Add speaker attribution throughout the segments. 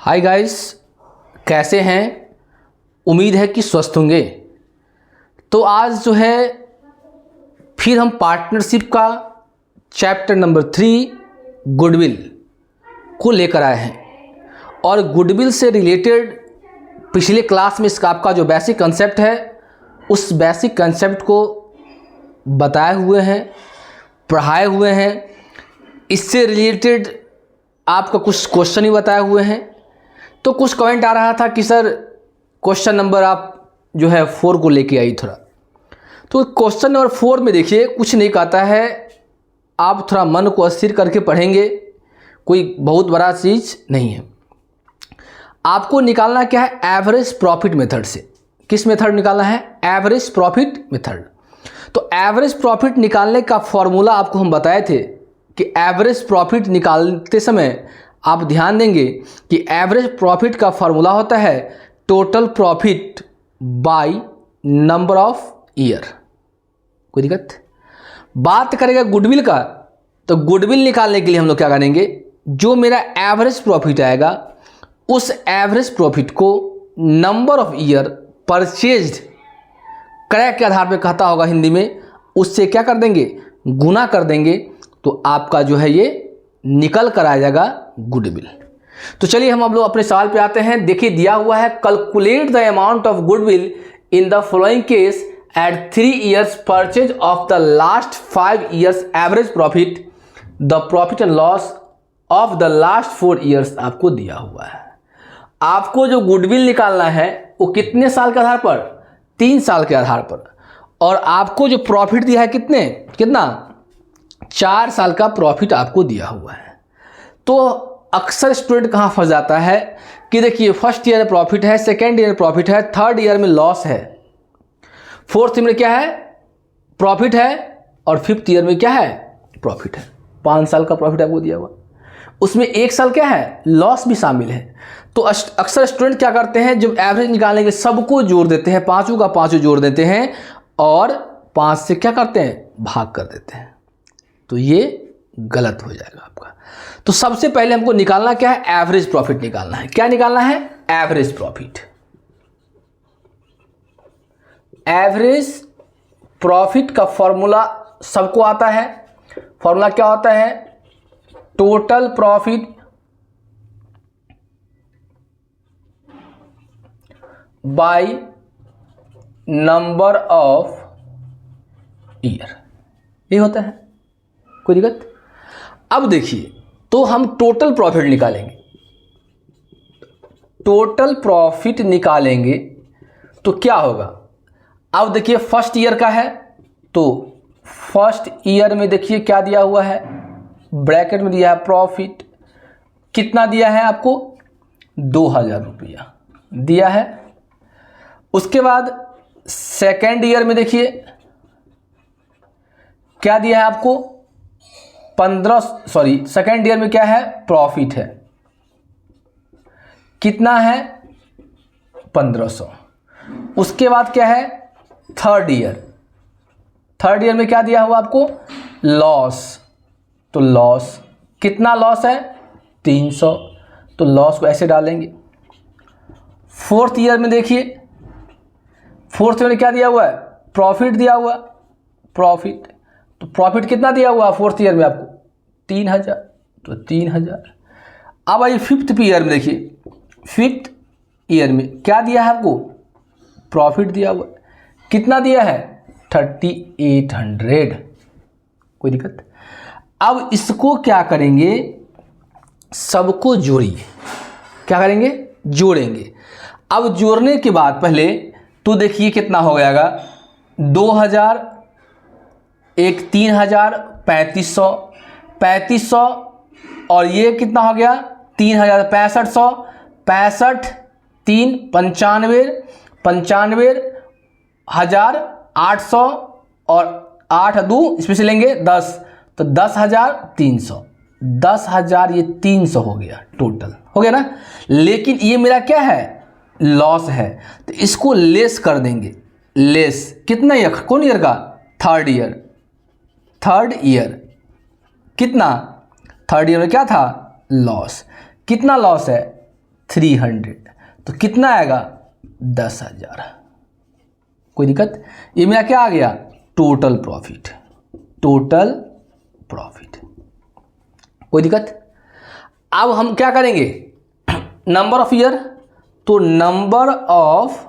Speaker 1: Hi guys, कैसे हैं? उम्मीद है कि स्वस्थ होंगे। तो आज जो है फिर हम पार्टनरशिप का चैप्टर नंबर 3 गुडविल को लेकर आए हैं। और गुडविल से रिलेटेड पिछले क्लास में इसका आपका जो बेसिक कंसेप्ट है उस बेसिक कंसेप्ट को बताए हुए हैं, पढ़ाए हुए हैं। इससे रिलेटेड आपका कुछ क्वेश्चन ही बताए हुए हैं। तो कुछ कमेंट आ रहा था कि सर क्वेश्चन नंबर आप जो है 4 को लेके आई थोड़ा। तो क्वेश्चन नंबर 4 में देखिए कुछ नहीं कहता है, आप थोड़ा मन को स्थिर करके पढ़ेंगे, कोई बहुत बड़ा चीज़ नहीं है। आपको निकालना क्या है? एवरेज प्रॉफिट मेथड से। किस मेथड निकालना है? Average profit method. तो एवरेज प्रॉफिट निकालने का फॉर्मूला आपको हम बताए थे कि एवरेज प्रॉफिट निकालते समय आप ध्यान देंगे कि एवरेज प्रॉफिट का फॉर्मूला होता है total profit by number of year. कोई दिक्कत? बात करेगा गुडविल का, तो गुडविल निकालने के लिए हम लोग क्या करेंगे, जो मेरा एवरेज प्रॉफिट आएगा उस एवरेज प्रॉफिट को नंबर ऑफ ईयर परचेज्ड क्रय के आधार पर कहता होगा हिंदी में, उससे क्या कर देंगे, गुना कर देंगे, तो आपका जो है ये निकल कर आ जाएगा गुडविल। तो चलिए हम अब लोग अपने सवाल पे आते हैं। देखिए दिया हुआ है calculate the amount of goodwill in the following case at 3 years purchase of the last 5 years average profit, the profit and loss of the last 4 years आपको दिया हुआ है। आपको जो गुडविल निकालना है वो कितने साल के आधार पर? 3 साल के आधार पर। और आपको जो प्रॉफिट दिया है कितना 4 साल का प्रॉफिट आपको दिया हुआ है। तो अक्सर स्टूडेंट कहाँ फंस जाता है कि देखिए फर्स्ट ईयर में प्रॉफिट है, सेकेंड ईयर में प्रॉफिट है, थर्ड ईयर में लॉस है, फोर्थ ईयर में क्या है, प्रॉफिट है, और फिफ्थ ईयर में क्या है, प्रॉफिट है। 5 साल का प्रॉफिट आपको दिया हुआ, उसमें 1 साल क्या है, लॉस भी शामिल है। तो अक्सर स्टूडेंट क्या करते हैं, जब एवरेज निकालने के लिए सबको जोड़ देते हैं, पाँचों का पाँचों जोड़ देते हैं और 5 से क्या करते हैं, भाग कर देते हैं। तो ये गलत हो जाएगा आपका। तो सबसे पहले हमको निकालना क्या है, एवरेज प्रॉफिट निकालना है। क्या निकालना है? Average profit. एवरेज प्रॉफिट का फॉर्मूला सबको आता है। फॉर्मूला क्या होता है? Total profit by number of year, ये होता है। कोई दिक्कत? अब देखिए, तो हम टोटल प्रॉफिट निकालेंगे। टोटल प्रॉफिट निकालेंगे तो क्या होगा? अब देखिए फर्स्ट ईयर का है, तो फर्स्ट ईयर में देखिए क्या दिया हुआ है, ब्रैकेट में दिया है प्रॉफिट। कितना दिया है आपको? 2000 रुपया दिया है। उसके बाद सेकेंड ईयर में देखिए क्या दिया है आपको, सेकेंड ईयर में क्या है, प्रॉफिट है। कितना है? 1500। उसके बाद क्या है, थर्ड ईयर में क्या दिया हुआ आपको, लॉस। तो लॉस, कितना लॉस है, 300, तो लॉस को ऐसे डालेंगे। फोर्थ ईयर में देखिए, फोर्थ ईयर में क्या दिया हुआ है, प्रॉफिट दिया हुआ, प्रॉफिट। तो प्रॉफिट कितना दिया हुआ फोर्थ ईयर में आपको, 3000, तो 3000। अब आइए फिफ्थ ईयर में देखिए, फिफ्थ ईयर में क्या दिया है आपको, प्रॉफिट दिया हुआ। कितना दिया है, 3800। कोई दिक्कत? अब इसको क्या करेंगे, सबको जोड़िए। क्या करेंगे, जोड़ेंगे। अब जोड़ने के बाद पहले तो देखिए कितना हो जाएगा, 2000, एक 3000, 3500, 3500, और ये कितना हो गया, 3000, 6500, 65, 3, 95, 95, 1800, और 8 2 इसमें से लेंगे 10, तो 10,300। 10,000 ये 300 हो गया, टोटल हो गया ना। लेकिन ये मेरा क्या है, लॉस है, तो इसको लेस कर देंगे। लेस कितना ईयर, कौन ईयर का, थर्ड ईयर। कितना, थर्ड ईयर में क्या था, लॉस। कितना लॉस है, 300, तो कितना आएगा 10,000। कोई दिक्कत? ये मेरा क्या आ गया? Total profit. टोटल प्रॉफिट, कोई दिक्कत? अब हम क्या करेंगे? नंबर ऑफ ईयर, तो number of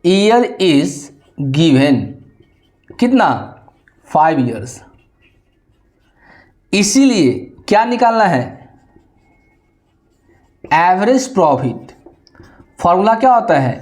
Speaker 1: year is given कितना? 5 ईयर्स। इसीलिए क्या निकालना है? Average profit. फॉर्मूला क्या होता है?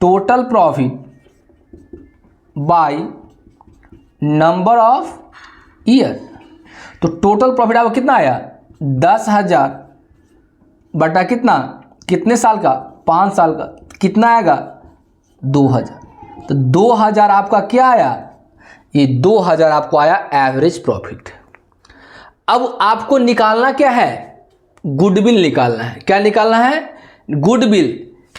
Speaker 1: Total profit by number of year. तो टोटल प्रॉफिट आपको कितना आया? 10,000 बटा कितना? कितने साल का? 5 साल का। कितना आएगा? 2,000। तो 2,000 आपका क्या आया? ये 2,000 आपको आया एवरेज प्रॉफिट। अब आपको निकालना क्या है? गुडविल निकालना है। क्या निकालना है? गुडविल।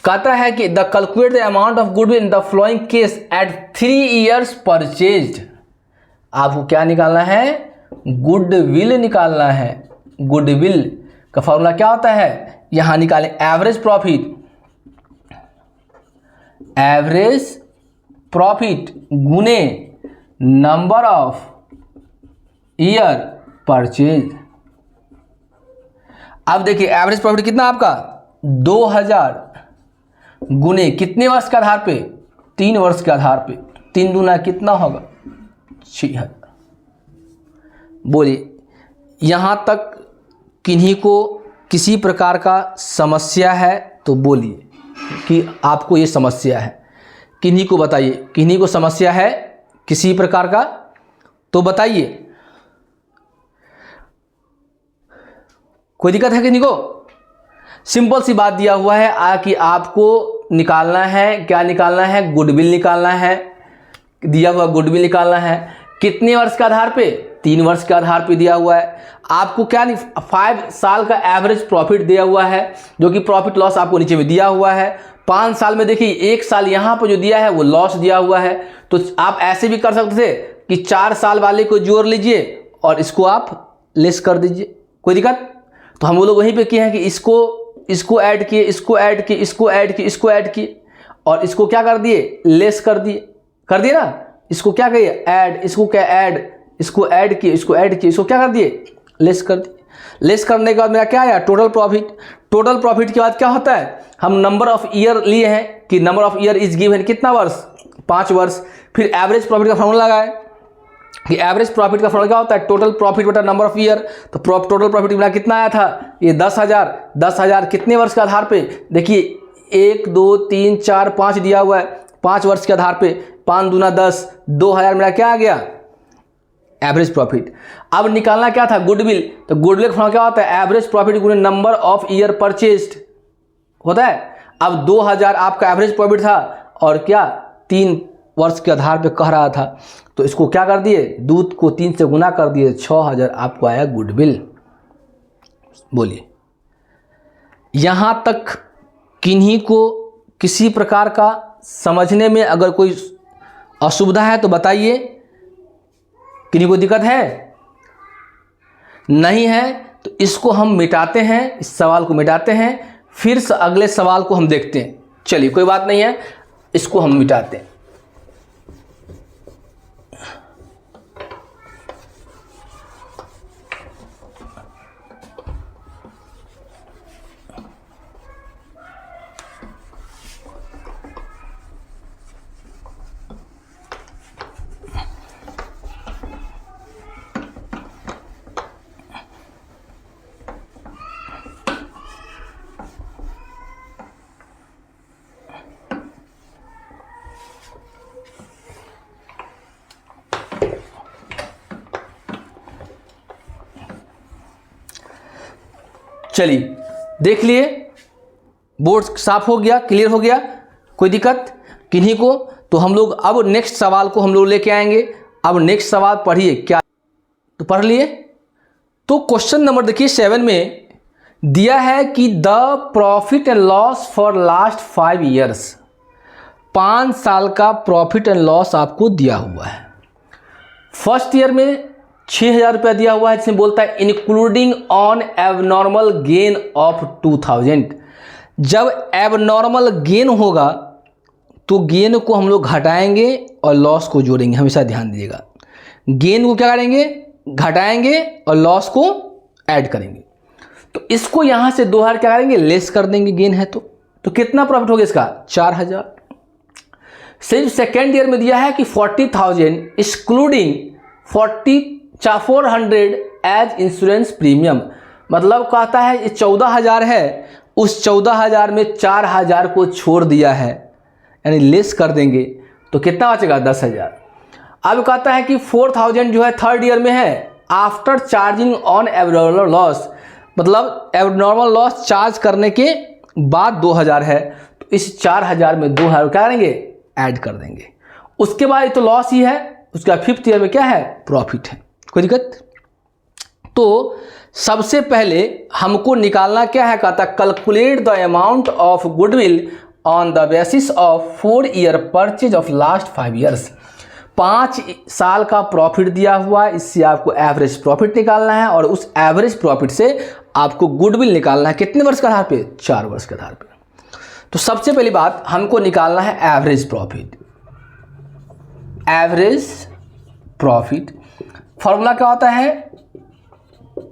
Speaker 1: कहता है कि the calculate the amount of goodwill in the flowing case at 3 years purchased. आपको क्या निकालना है? गुडविल निकालना है। गुडविल का फॉर्मूला क्या होता है? यहां निकालें एवरेज प्रॉफिट। एवरेज प्रॉफिट गुने नंबर ऑफ ईयर परचेज। अब देखिए एवरेज प्रॉफिट कितना आपका? 2,000 गुने कितने वर्ष के आधार पे? 3 वर्ष के आधार पे। 3 दूना कितना होगा? 6,000। बोलिए, यहां तक किन्हीं को किसी प्रकार का समस्या है तो बोलिए कि आपको ये समस्या है। किन्हीं को बताइए, किन्हीं को समस्या है किसी प्रकार का तो बताइए। कोई दिक्कत है किन्हीं को? सिंपल सी बात दिया हुआ है कि आपको निकालना है, क्या निकालना है? गुडविल निकालना है। दिया हुआ गुडविल निकालना है। कितने वर्ष के आधार पे? 3 वर्ष के आधार पे दिया हुआ है। आपको क्या 5 साल का एवरेज प्रॉफिट दिया हुआ है, जो कि प्रॉफिट लॉस आपको नीचे में दिया हुआ है। 5 साल में देखिए 1 साल यहाँ पर जो दिया है वो लॉस दिया हुआ है। तो आप ऐसे भी कर सकते थे कि 4 साल वाले को जोड़ लीजिए और इसको आप लेस कर दीजिए। कोई दिक्कत? तो हम वो लोग वहीं पे किए हैं कि इसको ऐड किए, इसको ऐड किए, इसको ऐड किए, इसको ऐड किए और इसको क्या कर दिए? लेस कर दिए ना। इसको क्या कहिए? ऐड। इसको क्या? ऐड। इसको ऐड किए, इसको ऐड किए, इसको क्या कर दिए? लेस कर दिए। लेस करने के बाद मेरा क्या आया? Total profit. टोटल प्रॉफिट के बाद क्या होता है? हम नंबर ऑफ ईयर लिए हैं कि number of year is given कितना वर्ष? 5 वर्ष। फिर एवरेज प्रॉफिट का फॉर्मूला लगाए कि एवरेज प्रॉफिट का फॉर्मूला क्या होता है? टोटल प्रॉफिट बटा नंबर ऑफ ईयर। तो टोटल प्रॉफिट मेरा कितना आया था? ये 10,000। 10,000 कितने वर्ष के आधार पे? देखिए 1 2 3 4 5 दिया हुआ है। 5 वर्ष के आधार पे 5 दूना 10। 2,000 मेरा क्या आ गया? Average profit. अब निकालना क्या था? गुडविल। तो गुडविल का फॉर्मूला क्या होता है? एवरेज प्रॉफिट गुने नंबर ऑफ ईयर परचेज्ड होता है। अब 2,000 आपका एवरेज प्रॉफिट था और क्या 3 वर्ष के आधार पे कह रहा था, तो इसको क्या कर दिए? दूध को 3 से गुना कर दिए। 6,000 आपको आया गुडविल। बोलिए, यहां तक किन्हीं को किसी प्रकार का समझने में अगर कोई असुविधा है तो बताइए। किन्हीं को दिक्कत है? नहीं है तो इसको हम मिटाते हैं, इस सवाल को मिटाते हैं, फिर अगले सवाल को हम देखते हैं। चलिए कोई बात नहीं है, इसको हम मिटाते हैं। चलिए देख लिए, बोर्ड साफ हो गया, क्लियर हो गया, कोई दिक्कत किन्हीं को? तो हम लोग अब नेक्स्ट सवाल को हम लोग लेके आएंगे। अब नेक्स्ट सवाल पढ़िए क्या, तो पढ़ लिए। तो क्वेश्चन नंबर देखिए 7 में दिया है कि the profit and loss for last 5 years. 5 साल का प्रॉफिट एंड लॉस आपको दिया हुआ है। फर्स्ट ईयर में 6,000 रुपया दिया हुआ है, जिसमें बोलता है including on abnormal gain of 2,000। जब एबनॉर्मल गेन होगा तो गेन को हम लोग घटाएंगे और लॉस को जोड़ेंगे, हमेशा ध्यान दीजिएगा। गेन को क्या करेंगे, घटाएंगे और लॉस को ऐड करेंगे। तो इसको यहाँ से 2,000 क्या करेंगे, लेस कर देंगे, गेन है तो कितना प्रॉफिट होगा इसका, 4,000। सिर्फ सेकेंड ईयर में दिया है कि 40,000 एक्सक्लूडिंग 400 एज इंश्योरेंस प्रीमियम, मतलब कहता है ये 14,000 है, उस 14,000 में 4,000 को छोड़ दिया है, यानी लेस कर देंगे तो कितना बचेगा, 10,000। अब कहता है कि 4,000 जो है थर्ड ईयर में है, after charging on abnormal loss, मतलब एबनॉर्मल लॉस चार्ज करने के बाद 2,000 है, तो इस 4,000 में 2,000 क्या करेंगे, ऐड कर देंगे। उसके बाद तो लॉस ही है, उसका फिफ्थ ईयर में क्या है, प्रॉफिट है। कोई दिक्कत? तो सबसे पहले हमको निकालना क्या है, कहता calculate the amount of goodwill on the basis of 4 year purchase of last 5 years. 5 साल का प्रॉफिट दिया हुआ है, इससे आपको एवरेज प्रॉफिट निकालना है और उस एवरेज प्रॉफिट से आपको गुडविल निकालना है। कितने वर्ष के आधार पे, 4 वर्ष के आधार पे। तो सबसे पहली बात हमको निकालना है average profit. Average profit formula क्या होता है,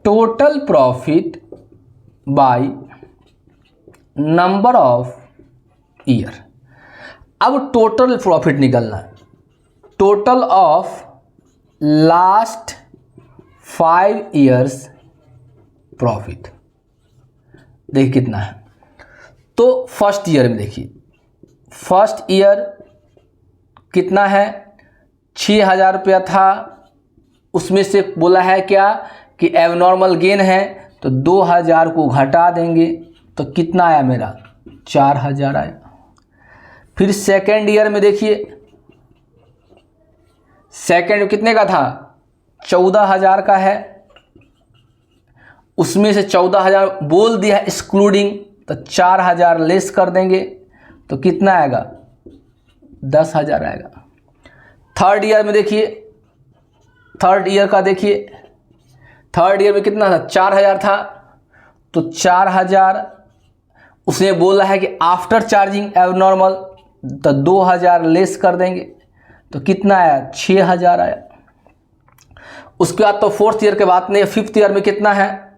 Speaker 1: total profit by number of year. अब टोटल प्रॉफिट निकालना है, total of last 5 years profit. देखिए कितना है, तो फर्स्ट ईयर में देखिए, फर्स्ट ईयर कितना है, 6,000 रुपया था, उसमें से बोला है क्या कि एबनॉर्मल गेन है, तो 2,000 को घटा देंगे तो कितना आया मेरा, 4,000 आया। फिर सेकेंड ईयर में देखिए, सेकेंड में कितने का था, 14,000 का है, उसमें से 14,000 बोल दिया है एक्सक्लूडिंग, तो 4,000 लेस कर देंगे तो कितना आएगा, 10,000 आएगा। थर्ड ईयर में देखिए, थर्ड ईयर का देखिए, थर्ड ईयर में कितना था, 4,000 था, तो 4,000 उसने बोला है कि आफ्टर चार्जिंग एबनॉर्मल, तो 2,000 लेस कर देंगे तो कितना आया, 6,000 आया। उसके बाद तो फोर्थ ईयर के बात नहीं, फिफ्थ ईयर में कितना है,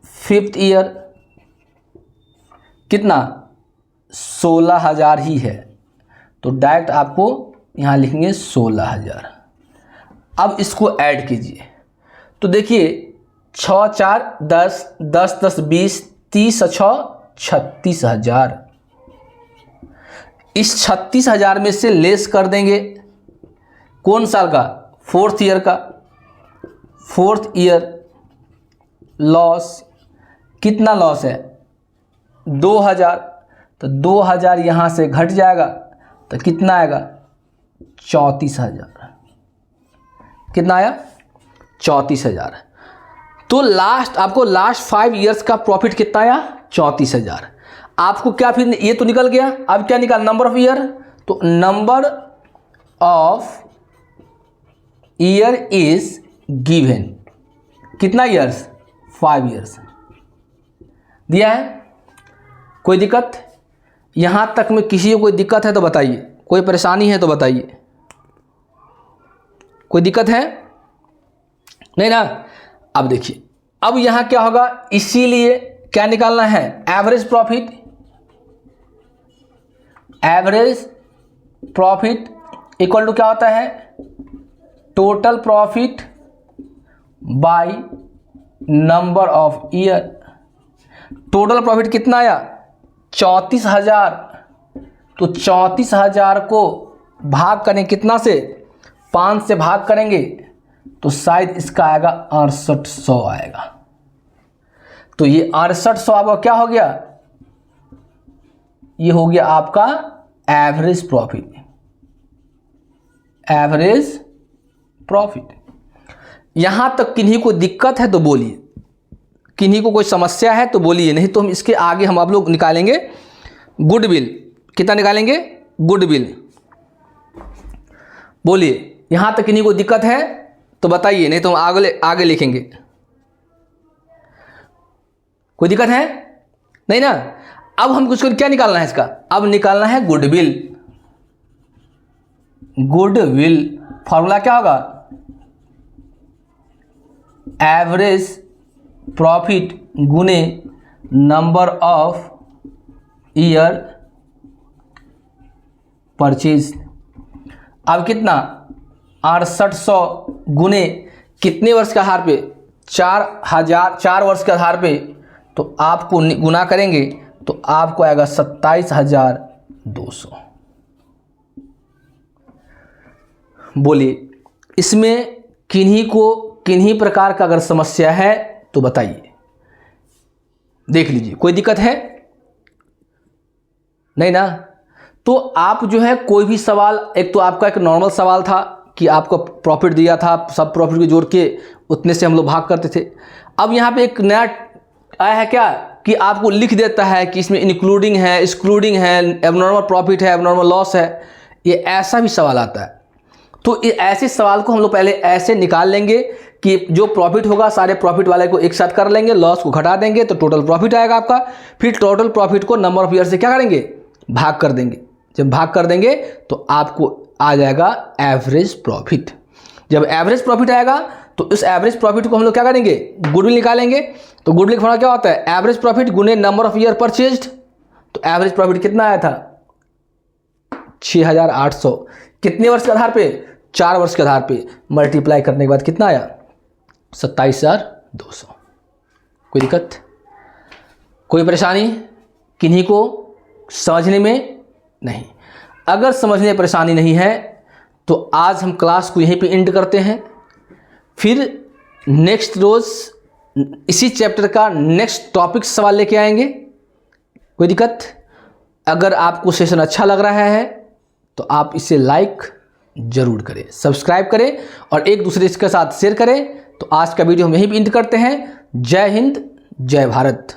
Speaker 1: फिफ्थ ईयर कितना, 16,000 ही है, तो डायरेक्ट आपको यहाँ लिखेंगे 16,000। अब इसको ऐड कीजिए तो देखिए 6 4 10, 10 10 20, 30 6 36,000। इस 36,000 में से लेस कर देंगे कौन साल का, फोर्थ ईयर का। फोर्थ ईयर लॉस, कितना लॉस है, 2,000, तो 2,000 यहाँ से घट जाएगा तो कितना आएगा, 34,000। कितना आया, 34,000। तो लास्ट आपको लास्ट 5 ईयर्स का प्रॉफिट कितना आया, 34,000। आपको क्या फिर ये तो निकल गया, अब क्या निकाल, नंबर ऑफ ईयर। तो number of year is given, कितना ईयर्स, 5 ईयर्स दिया है। कोई दिक्कत, यहां तक में किसी को कोई दिक्कत है तो बताइए, कोई परेशानी है तो बताइए, कोई दिक्कत है नहीं ना। अब देखिए, अब यहां क्या होगा, इसीलिए क्या निकालना है, average profit. Average profit equal to क्या होता है, total profit by number of year. Total profit कितना आया, 34,000, तो 34,000 को भाग करें कितना से, 5 से भाग करेंगे तो शायद इसका आएगा 6800 आएगा। तो ये 6800 आपका क्या हो गया, ये हो गया आपका एवरेज प्रॉफिट। Average profit. यहां तक किन्हीं को दिक्कत है तो बोलिए, किन्हीं को कोई समस्या है तो बोलिए, नहीं तो हम इसके आगे हम आप लोग निकालेंगे गुडविल। कितना निकालेंगे, गुडविल। बोलिए, यहां तक किन्हीं को दिक्कत है तो बताइए, नहीं तो हम आगे लिखेंगे। कोई दिक्कत है? नहीं ना। अब हम कुछ क्या निकालना है इसका? अब निकालना है गुडविल। गुडविल फॉर्मूला क्या होगा? एवरेज प्रॉफिट गुने नंबर ऑफ ईयर परचेज। अब कितना? 6800 गुने कितने वर्ष के आधार पे? 4 वर्ष के आधार पे। तो आपको गुना करेंगे तो आपको आएगा 27,200। बोलिए, इसमें किन्हीं प्रकार का अगर समस्या है तो बताइए, देख लीजिए। कोई दिक्कत है? नहीं ना। तो आप जो है कोई भी सवाल, एक तो आपका एक नॉर्मल सवाल था कि आपको प्रॉफिट दिया था, सब प्रॉफिट को जोड़ के उतने से हम लोग भाग करते थे। अब यहाँ पे एक नया आया है क्या कि आपको लिख देता है कि इसमें इंक्लूडिंग है, एक्सक्लूडिंग है, एबनॉर्मल प्रॉफिट है, एबनॉर्मल लॉस है। ये ऐसा भी सवाल आता है। तो ऐसे सवाल को हम लोग पहले ऐसे निकाल लेंगे कि जो प्रॉफिट होगा सारे प्रॉफिट वाले को एक साथ कर लेंगे, लॉस को घटा देंगे तो टोटल प्रॉफिट आएगा आपका। फिर टोटल प्रॉफिट को नंबर ऑफ ईयर से क्या करेंगे? भाग कर देंगे। जब भाग कर देंगे तो आपको आ जाएगा एवरेज प्रॉफिट। जब एवरेज प्रॉफिट आएगा तो इस एवरेज प्रॉफिट को हम लोग क्या करेंगे? गुडविल निकालेंगे। तो गुडविल का क्या होता है? एवरेज प्रॉफिट गुने नंबर ऑफ ईयर परचेज्ड। तो एवरेज प्रॉफिट कितना आया था? 6,800। कितने वर्ष के आधार पे? 4 वर्ष के आधार पे। मल्टीप्लाई करने के बाद कितना आया? 27,200। कोई दिक्कत? कोई परेशानी किन्हीं को समझने में? नहीं। अगर समझने में परेशानी नहीं है तो आज हम क्लास को यहीं पे एंड करते हैं। फिर नेक्स्ट रोज इसी चैप्टर का नेक्स्ट टॉपिक सवाल लेके आएंगे। कोई दिक्कत? अगर आपको सेशन अच्छा लग रहा है तो आप इसे लाइक जरूर करें, सब्सक्राइब करें और एक दूसरे के साथ शेयर करें। तो आज का वीडियो हम यहीं पे एंड करते हैं। जय हिंद, जय भारत।